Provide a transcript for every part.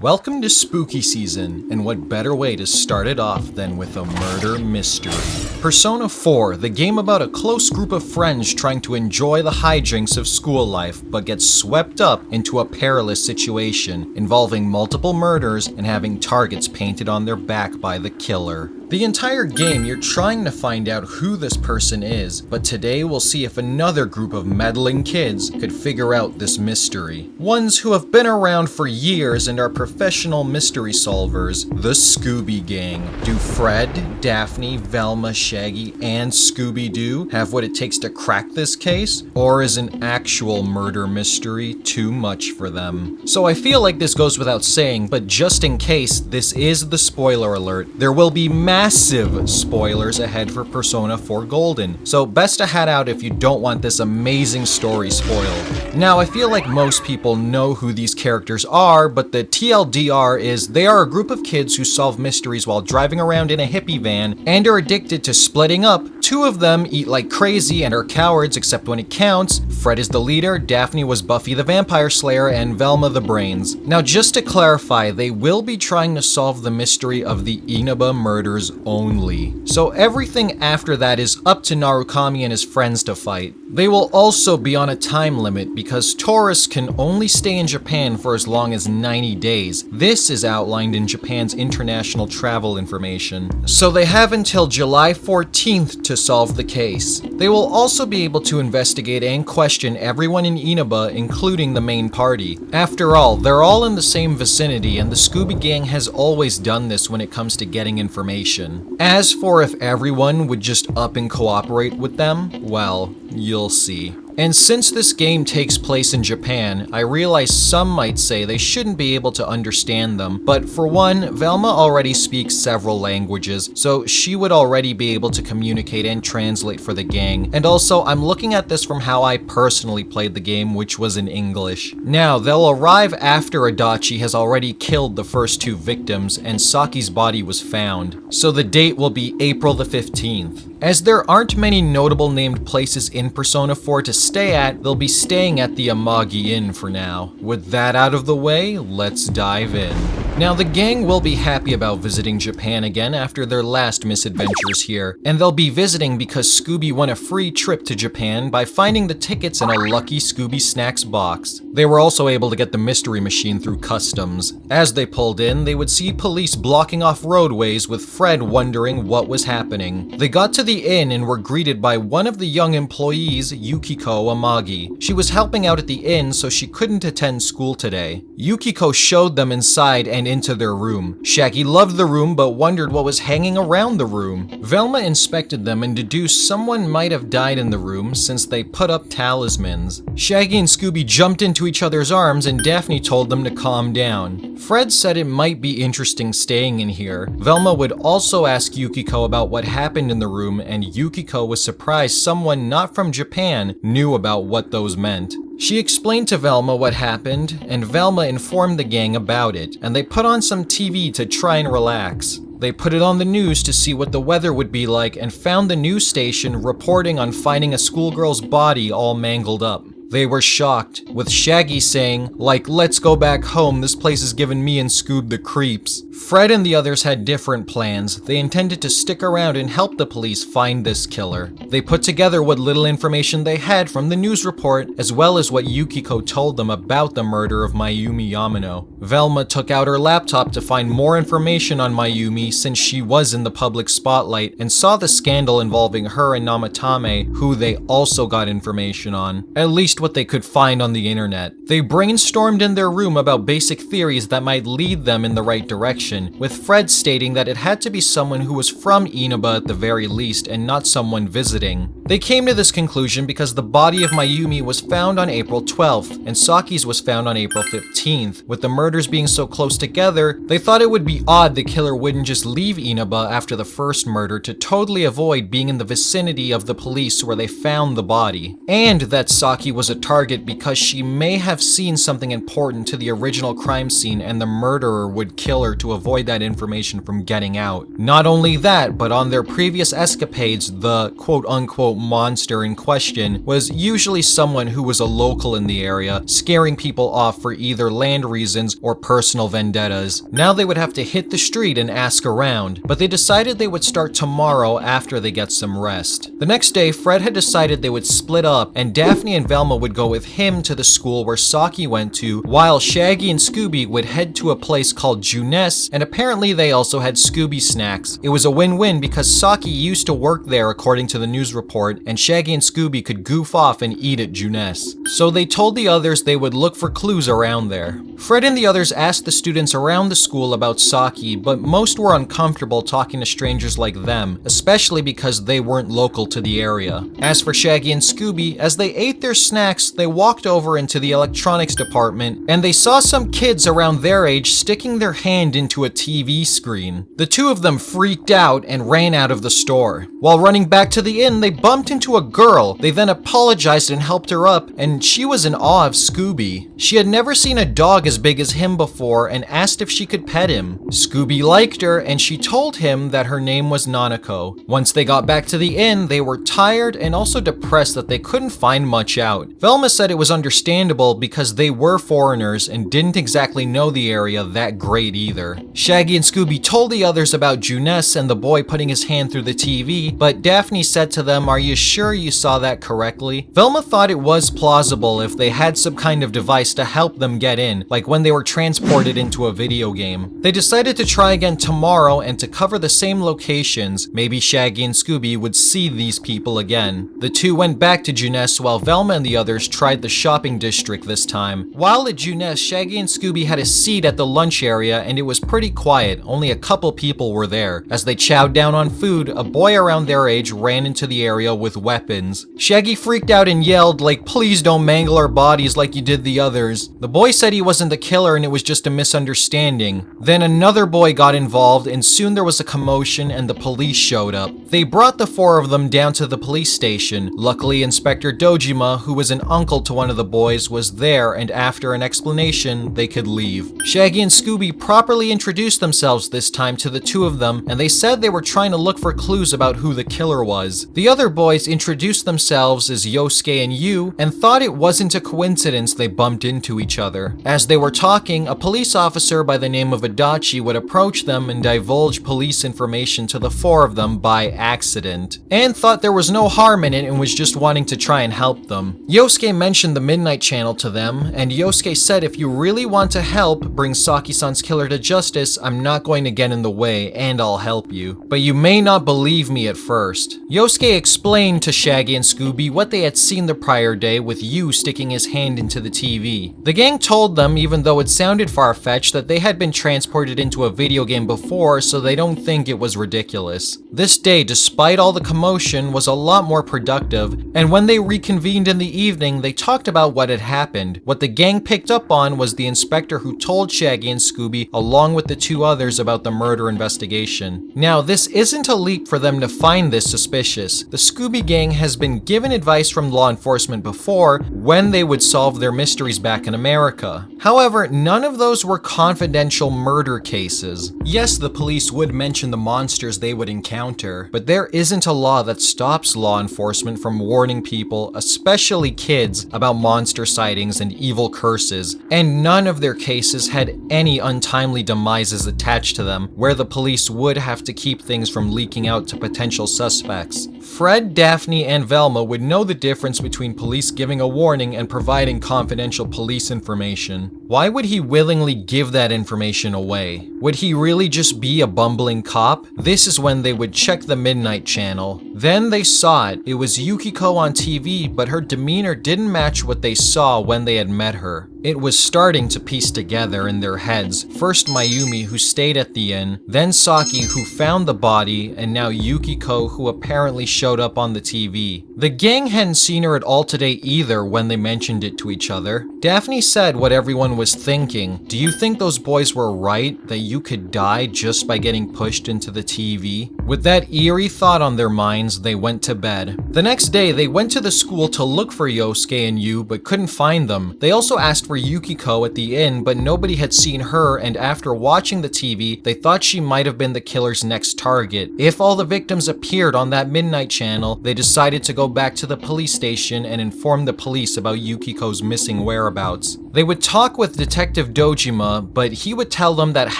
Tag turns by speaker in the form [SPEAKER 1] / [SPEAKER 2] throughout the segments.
[SPEAKER 1] Welcome to spooky season, and what better way to start it off than with a murder mystery. Persona 4, the game about a close group of friends trying to enjoy the hijinks of school life, but get swept up into a perilous situation involving multiple murders and having targets painted on their back by the killer. The entire game, you're trying to find out who this person is, but today we'll see if another group of meddling kids could figure out this mystery. Ones who have been around for years and are professional mystery solvers, the Scooby Gang. Do Fred, Daphne, Velma, Shaggy, and Scooby Doo have what it takes to crack this case? Or is an actual murder mystery too much for them? So I feel like this goes without saying, but just in case, this is the spoiler alert. There will be massive spoilers ahead for Persona 4 Golden, so best to head out if you don't want this amazing story spoiled. Now, I feel like most people know who these characters are, but the TLDR is they are a group of kids who solve mysteries while driving around in a hippie van and are addicted to splitting up. Two of them eat like crazy and are cowards except when it counts. Fred is the leader, Daphne was Buffy the Vampire Slayer, and Velma the brains. Now, just to clarify, they will be trying to solve the mystery of the Inaba murders only. So everything after that is up to Narukami and his friends to fight. They will also be on a time limit because tourists can only stay in Japan for as long as 90 days. This is outlined in Japan's international travel information. So they have until July 14th to solve the case. They will also be able to investigate and question everyone in Inaba, including the main party. After all, they're all in the same vicinity, and the Scooby Gang has always done this when it comes to getting information. As for if everyone would just up and cooperate with them, well, you'll see. And since this game takes place in Japan, I realize some might say they shouldn't be able to understand them, but for one, Velma already speaks several languages, so she would already be able to communicate and translate for the gang. And also, I'm looking at this from how I personally played the game, which was in English. Now, they'll arrive after Adachi has already killed the first two victims and Saki's body was found, so the date will be April the 15th. As there aren't many notable named places in Persona 4 to stay at, they'll be staying at the Amagi Inn for now. With that out of the way, let's dive in. Now, the gang will be happy about visiting Japan again after their last misadventures here, and they'll be visiting because Scooby won a free trip to Japan by finding the tickets in a lucky Scooby Snacks box. They were also able to get the mystery machine through customs. As they pulled in, they would see police blocking off roadways with Fred wondering what was happening. They got to the inn and were greeted by one of the young employees, Yukiko Amagi. She was helping out at the inn, so she couldn't attend school today. Yukiko showed them inside and into their room. Shaggy loved the room but wondered what was hanging around the room. Velma inspected them and deduced someone might have died in the room since they put up talismans. Shaggy and Scooby jumped into each other's arms and Daphne told them to calm down. Fred said it might be interesting staying in here. Velma would also ask Yukiko about what happened in the room, and Yukiko was surprised someone not from Japan knew about what those meant. She explained to Velma what happened, and Velma informed the gang about it, and they put on some TV to try and relax. They put it on the news to see what the weather would be like and found the news station reporting on finding a schoolgirl's body all mangled up. They were shocked, with Shaggy saying, like, "Let's go back home, this place is giving me and Scoob the creeps." Fred and the others had different plans. They intended to stick around and help the police find this killer. They put together what little information they had from the news report, as well as what Yukiko told them about the murder of Mayumi Yamano. Velma took out her laptop to find more information on Mayumi since she was in the public spotlight, and saw the scandal involving her and Namatame, who they also got information on. At least what they could find on the internet. They brainstormed in their room about basic theories that might lead them in the right direction, with Fred stating that it had to be someone who was from Inaba at the very least and not someone visiting. They came to this conclusion because the body of Mayumi was found on April 12th and Saki's was found on April 15th. With the murders being so close together, they thought it would be odd the killer wouldn't just leave Inaba after the first murder to totally avoid being in the vicinity of the police where they found the body, and that Saki was a target because she may have seen something important to the original crime scene and the murderer would kill her to avoid that information from getting out. Not only that, but on their previous escapades, the quote-unquote monster in question was usually someone who was a local in the area, scaring people off for either land reasons or personal vendettas. Now they would have to hit the street and ask around, but they decided they would start tomorrow after they get some rest. The next day, Fred had decided they would split up, and Daphne and Velma would go with him to the school where Saki went to, while Shaggy and Scooby would head to a place called Juness, and apparently they also had Scooby snacks. It was a win-win because Saki used to work there according to the news report, and Shaggy and Scooby could goof off and eat at Juness. So they told the others they would look for clues around there. Fred and the others asked the students around the school about Saki, but most were uncomfortable talking to strangers like them, especially because they weren't local to the area. As for Shaggy and Scooby, as they ate their snacks, they walked over into the electronics department, and they saw some kids around their age sticking their hand into a TV screen. The two of them freaked out and ran out of the store. While running back to the inn, they bumped into a girl. They then apologized and helped her up, and she was in awe of Scooby. She had never seen a dog as big as him before and asked if she could pet him. Scooby liked her, and she told him that her name was Nanako. Once they got back to the inn, they were tired and also depressed that they couldn't find much out. Velma said it was understandable because they were foreigners and didn't exactly know the area that great either. Shaggy and Scooby told the others about Juness and the boy putting his hand through the TV, but Daphne said to them, "Are you sure you saw that correctly?" Velma thought it was plausible if they had some kind of device to help them get in, like when they were transported into a video game. They decided to try again tomorrow and to cover the same locations. Maybe Shaggy and Scooby would see these people again. The two went back to Juness while Velma and the others tried the shopping district this time. While at Juness, Shaggy and Scooby had a seat at the lunch area and it was pretty quiet. Only a couple people were there. As they chowed down on food, a boy around their age ran into the area with weapons. Shaggy freaked out and yelled like, "Please don't mangle our bodies like you did the others." The boy said he wasn't the killer and it was just a misunderstanding. Then another boy got involved and soon there was a commotion and the police showed up. They brought the four of them down to the police station. Luckily, Inspector Dojima, who was an uncle to one of the boys, was there, and after an explanation, they could leave. Shaggy and Scooby properly introduced themselves this time to the two of them, and they said they were trying to look for clues about who the killer was. The other boys introduced themselves as Yosuke and Yu, and thought it wasn't a coincidence they bumped into each other. As they were talking, a police officer by the name of Adachi would approach them and divulge police information to the four of them by accident, and thought there was no harm in it and was just wanting to try and help them. Yosuke mentioned the Midnight Channel to them, and Yosuke said if you really want to help bring Saki-san's killer to justice, I'm not going to get in the way and I'll help you. But you may not believe me at first. Yosuke explained to Shaggy and Scooby what they had seen the prior day with Yu sticking his hand into the TV. The gang told them, even though it sounded far-fetched, that they had been transported into a video game before, so they don't think it was ridiculous. This day, despite all the commotion, was a lot more productive, and when they reconvened in the evening, they talked about what had happened. What the gang picked up on was the inspector who told Shaggy and Scooby, along with the two others, about the murder investigation. Now, this isn't a leap for them to find this suspicious. The Scooby gang has been given advice from law enforcement before when they would solve their mysteries back in America. However, none of those were confidential murder cases. Yes, the police would mention the monsters they would encounter, but there isn't a law that stops law enforcement from warning people, especially kids, about monster sightings and evil curses, and none of their cases had any untimely demises attached to them, where the police would have to keep things from leaking out to potential suspects. Fred, Daphne, and Velma would know the difference between police giving a warning and providing confidential police information. Why would he willingly give that information away? Would he really just be a bumbling cop? This is when they would check the Midnight Channel. Then they saw it. It was Yukiko on TV, but her demeanor didn't match what they saw when they had met her. It was starting to piece together in their heads. First Mayumi, who stayed at the inn, then Saki, who found the body, and now Yukiko, who apparently showed up on the TV. The gang hadn't seen her at all today either when they mentioned it to each other. Daphne said what everyone was thinking. Do you think those boys were right, that you could die just by getting pushed into the TV? With that eerie thought on their minds, they went to bed. The next day, they went to the school to look for Yosuke and Yu, but couldn't find them. They also asked for Yukiko at the inn, but nobody had seen her, and after watching the TV, they thought she might have been the killer's next target. If all the victims appeared on that Midnight Channel, channel, they decided to go back to the police station and inform the police about Yukiko's missing whereabouts. They would talk with Detective Dojima, but he would tell them that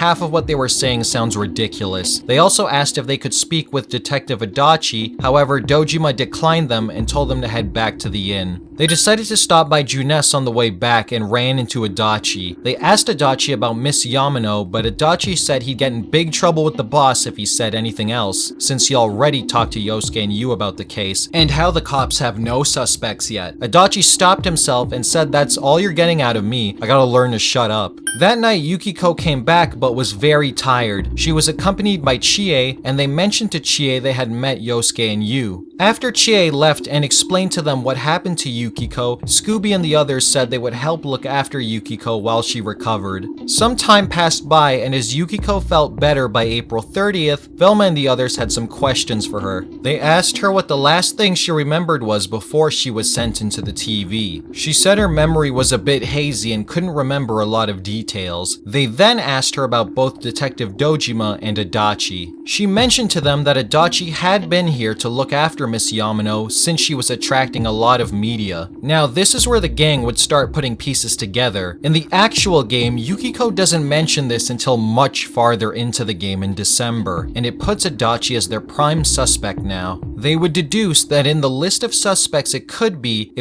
[SPEAKER 1] half of what they were saying sounds ridiculous. They also asked if they could speak with Detective Adachi, however, Dojima declined them and told them to head back to the inn. They decided to stop by Juness on the way back and ran into Adachi. They asked Adachi about Miss Yamano, but Adachi said he'd get in big trouble with the boss if he said anything else, since he already talked to Yosuke and Yu about the case, and how the cops have no suspects yet. Adachi stopped himself and said, "That's all you're getting out of me. I gotta learn to shut up." That night, Yukiko came back but was very tired. She was accompanied by Chie, and they mentioned to Chie they had met Yosuke and Yu. After Chie left and explained to them what happened to Yukiko, Scooby and the others said they would help look after Yukiko while she recovered. Some time passed by, and as Yukiko felt better by April 30th, Velma and the others had some questions for her. They asked her what the last thing she remembered was before she was sent into the TV. She said her memory was a bit hazy and couldn't remember a lot of details. They then asked her about both Detective Dojima and Adachi. She mentioned to them that Adachi had been here to look after Miss Yamano since she was attracting a lot of media. Now, this is where the gang would start putting pieces together. In the actual game, Yukiko doesn't mention this until much farther into the game in December, and it puts Adachi as their prime suspect now. They would deduce that in the list of suspects it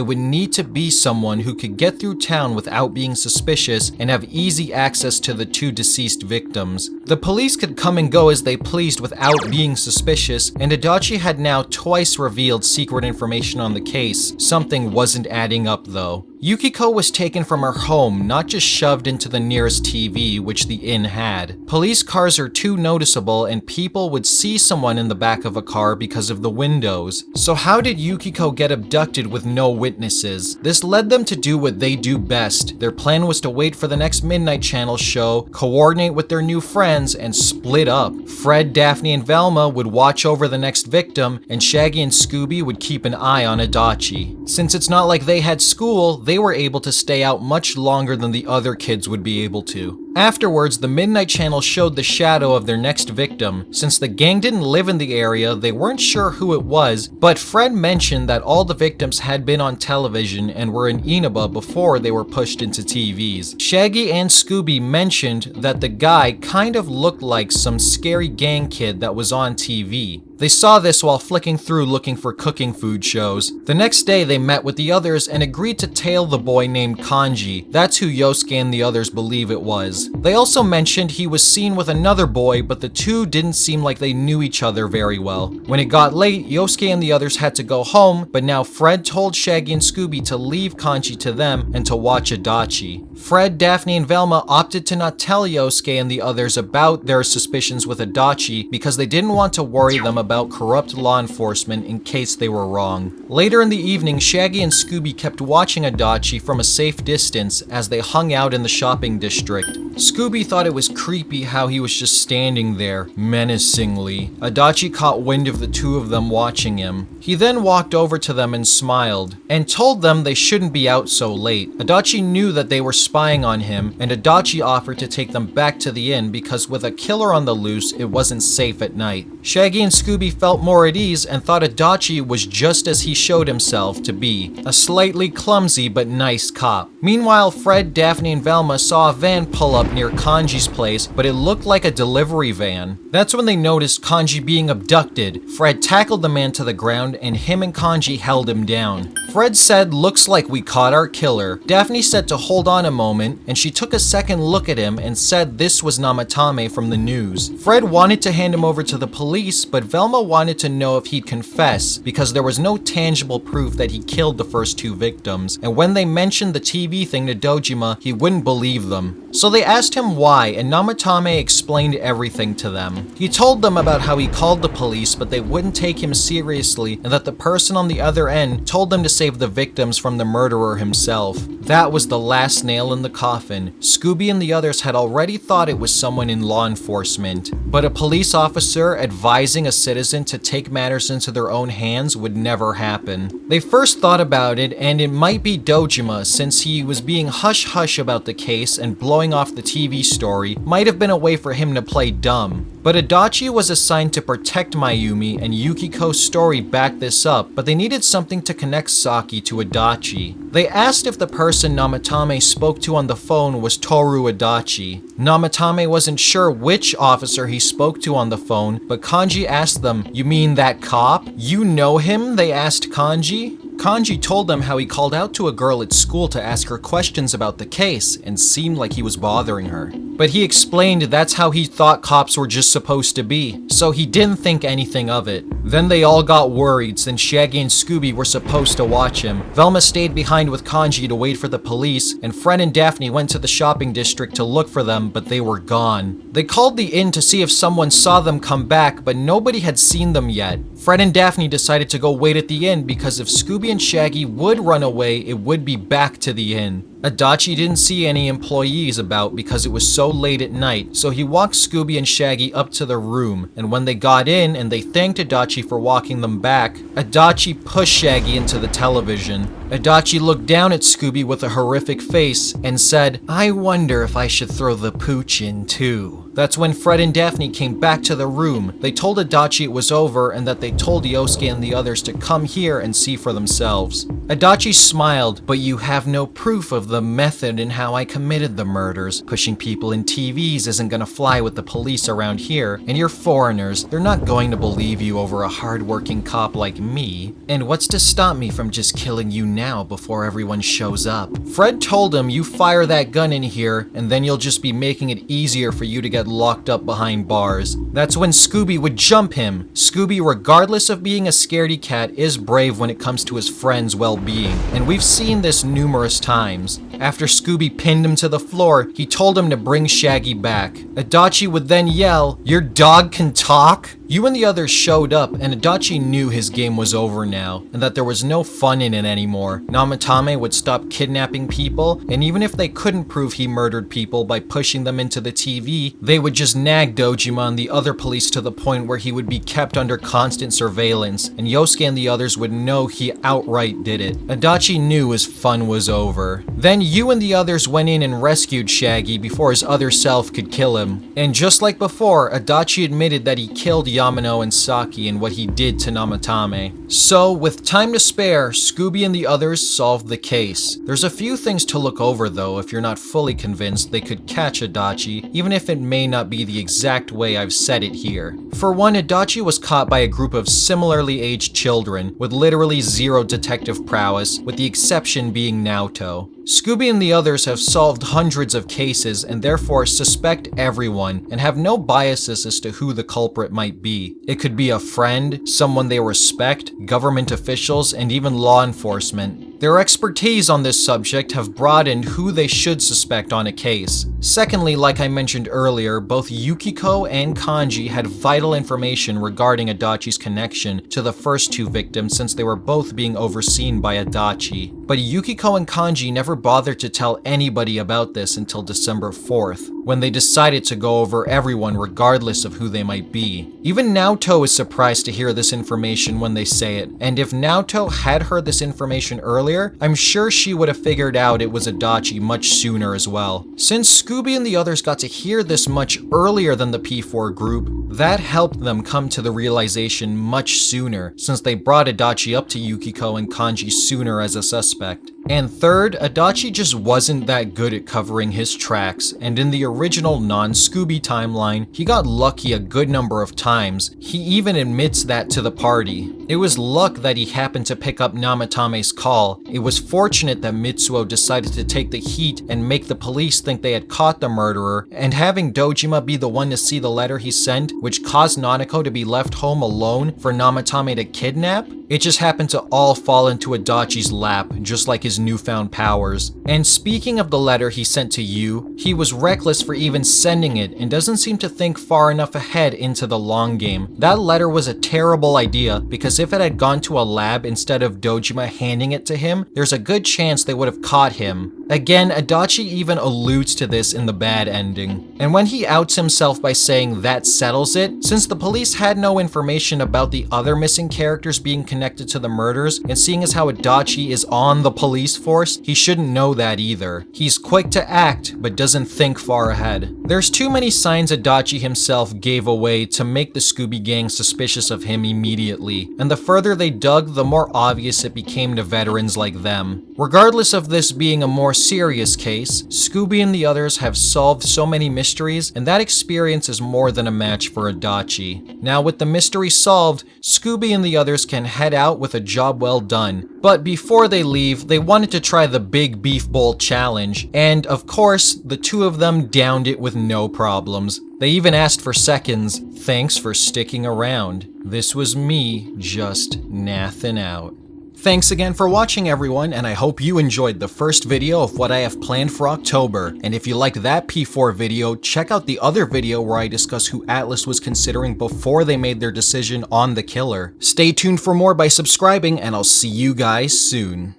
[SPEAKER 1] would need to be someone who could get through town without being suspicious and have easy access to the two deceased victims. The police could come and go as they pleased without being suspicious, and Adachi had now twice revealed secret information on the case. Something wasn't adding up though. Yukiko was taken from her home, not just shoved into the nearest TV, which the inn had. Police cars are too noticeable, and people would see someone in the back of a car because of the windows. So how did Yukiko get abducted with no witnesses? This led them to do what they do best. Their plan was to wait for the next Midnight Channel show, coordinate with their new friends, and split up. Fred, Daphne, and Velma would watch over the next victim, and Shaggy and Scooby would keep an eye on Adachi. Since it's not like they had school, they were able to stay out much longer than the other kids would be able to. Afterwards, the Midnight Channel showed the shadow of their next victim. Since the gang didn't live in the area, they weren't sure who it was, but Fred mentioned that all the victims had been on television and were in Inaba before they were pushed into TVs. Shaggy and Scooby mentioned that the guy kind of looked like some scary gang kid that was on TV. They saw this while flicking through looking for cooking food shows. The next day, they met with the others and agreed to tail the boy named Kanji. That's who Yosuke and the others believe it was. They also mentioned he was seen with another boy, but the two didn't seem like they knew each other very well. When it got late, Yosuke and the others had to go home, but now Fred told Shaggy and Scooby to leave Kanji to them and to watch Adachi. Fred, Daphne, and Velma opted to not tell Yosuke and the others about their suspicions with Adachi because they didn't want to worry them about corrupt law enforcement in case they were wrong. Later in the evening, Shaggy and Scooby kept watching Adachi from a safe distance as they hung out in the shopping district. Scooby thought it was creepy how he was just standing there, menacingly. Adachi caught wind of the two of them watching him. He then walked over to them and smiled, and told them they shouldn't be out so late. Adachi knew that they were spying on him, and Adachi offered to take them back to the inn because with a killer on the loose, it wasn't safe at night. Shaggy and Scooby felt more at ease and thought Adachi was just as he showed himself to be, a slightly clumsy but nice cop. Meanwhile, Fred, Daphne, and Velma saw a van pull up near Kanji's place, but it looked like a delivery van. That's when they noticed Kanji being abducted. Fred tackled the man to the ground and him and Kanji held him down. Fred said, "Looks like we caught our killer." Daphne said to hold on a moment, and she took a second look at him and said this was Namatame from the news. Fred wanted to hand him over to the police, but Velma wanted to know if he'd confess because there was no tangible proof that he killed the first two victims, and when they mentioned the TV thing to Dojima, he wouldn't believe them. So they asked him why, and Namatame explained everything to them. He told them about how he called the police, but they wouldn't take him seriously, and that the person on the other end told them to save the victims from the murderer himself. That was the last nail in the coffin. Scooby and the others had already thought it was someone in law enforcement, but a police officer advising a citizen to take matters into their own hands would never happen. They first thought about it, and it might be Dojima since he was being hush-hush about the case and blowing off the the TV story might have been a way for him to play dumb. But Adachi was assigned to protect Mayumi, and Yukiko's story backed this up, but they needed something to connect Saki to Adachi. They asked if the person Namatame spoke to on the phone was Toru Adachi. Namatame wasn't sure which officer he spoke to on the phone, but Kanji asked them, "You mean that cop? You know him?" they asked Kanji. Kanji told them how he called out to a girl at school to ask her questions about the case and seemed like he was bothering her. But he explained that's how he thought cops were just supposed to be, so he didn't think anything of it. Then they all got worried since Shaggy and Scooby were supposed to watch him. Velma stayed behind with Kanji to wait for the police, and Fred and Daphne went to the shopping district to look for them, but they were gone. They called the inn to see if someone saw them come back, but nobody had seen them yet. Fred and Daphne decided to go wait at the inn because if Scooby and Shaggy would run away, it would be back to the inn. Adachi didn't see any employees about because it was so late at night, so he walked Scooby and Shaggy up to the room, and when they got in and they thanked Adachi for walking them back, Adachi pushed Shaggy into the television. Adachi looked down at Scooby with a horrific face and said, "I wonder if I should throw the pooch in too." That's when Fred and Daphne came back to the room. They told Adachi it was over and that they told Yosuke and the others to come here and see for themselves. Adachi smiled, "But you have no proof of the method in how I committed the murders. Pushing people in TVs isn't gonna fly with the police around here, and you're foreigners. They're not going to believe you over a hard-working cop like me. And what's to stop me from just killing you now before everyone shows up?" Fred told him, "You fire that gun in here, and then you'll just be making it easier for you to get locked up behind bars." That's when Scooby would jump him. Scooby, regardless of being a scaredy cat, is brave when it comes to his friends' well-being, and we've seen this numerous times. After Scooby pinned him to the floor, he told him to bring Shaggy back. Adachi would then yell, "Your dog can talk?" You and the others showed up, and Adachi knew his game was over now, and that there was no fun in it anymore. Namatame would stop kidnapping people, and even if they couldn't prove he murdered people by pushing them into the TV, they would just nag Dojima and the other police to the point where he would be kept under constant surveillance, and Yosuke and the others would know he outright did it. Adachi knew his fun was over. Then you and the others went in and rescued Shaggy before his other self could kill him. And just like before, Adachi admitted that he killed Yamano and Saki and what he did to Namatame. So, with time to spare, Scooby and the others solved the case. There's a few things to look over though if you're not fully convinced they could catch Adachi, even if it may not be the exact way I've said it here. For one, Adachi was caught by a group of similarly aged children with literally zero detective prowess, with the exception being Naoto. Scooby and the others have solved hundreds of cases and therefore suspect everyone and have no biases as to who the culprit might be. It could be a friend, someone they respect, government officials, and even law enforcement. Their expertise on this subject have broadened who they should suspect on a case. Secondly, like I mentioned earlier, both Yukiko and Kanji had vital information regarding Adachi's connection to the first two victims since they were both being overseen by Adachi. But Yukiko and Kanji never bothered to tell anybody about this until December 4th, when they decided to go over everyone regardless of who they might be. Even Naoto is surprised to hear this information when they say it, and if Naoto had heard this information earlier, I'm sure she would have figured out it was Adachi much sooner as well. Since Scooby and the others got to hear this much earlier than the P4 group, that helped them come to the realization much sooner, since they brought Adachi up to Yukiko and Kanji sooner as a suspect. And third, Adachi just wasn't that good at covering his tracks, and in the original non-Scooby timeline, he got lucky a good number of times. He even admits that to the party. It was luck that he happened to pick up Namatame's call. It was fortunate that Mitsuo decided to take the heat and make the police think they had caught the murderer, and having Dojima be the one to see the letter he sent, which caused Nanako to be left home alone for Namatame to kidnap, it just happened to all fall into Adachi's lap, just like his newfound powers. And speaking of the letter he sent to you, he was reckless for even sending it and doesn't seem to think far enough ahead into the long game. That letter was a terrible idea because if it had gone to a lab instead of Dojima handing it to him, there's a good chance they would have caught him. Again, Adachi even alludes to this in the bad ending. And when he outs himself by saying that settles it, since the police had no information about the other missing characters being connected to the murders, and seeing as how Adachi is on the police force, he shouldn't know that either. He's quick to act, but doesn't think far ahead. There's too many signs Adachi himself gave away to make the Scooby Gang suspicious of him immediately, and the further they dug, the more obvious it became to veterans like them. Regardless of this being a more serious case, Scooby and the others have solved so many mysteries, and that experience is more than a match for Adachi. Now with the mystery solved, Scooby and the others can head out with a job well done. But before they leave, they wanted to try the Big Beef Bowl challenge, and of course, the two of them downed it with no problems. They even asked for seconds. Thanks for sticking around. This was me just nathing out. Thanks again for watching, everyone, and I hope you enjoyed the first video of what I have planned for October. And if you liked that P4 video, check out the other video where I discuss who Atlas was considering before they made their decision on the killer. Stay tuned for more by subscribing, and I'll see you guys soon.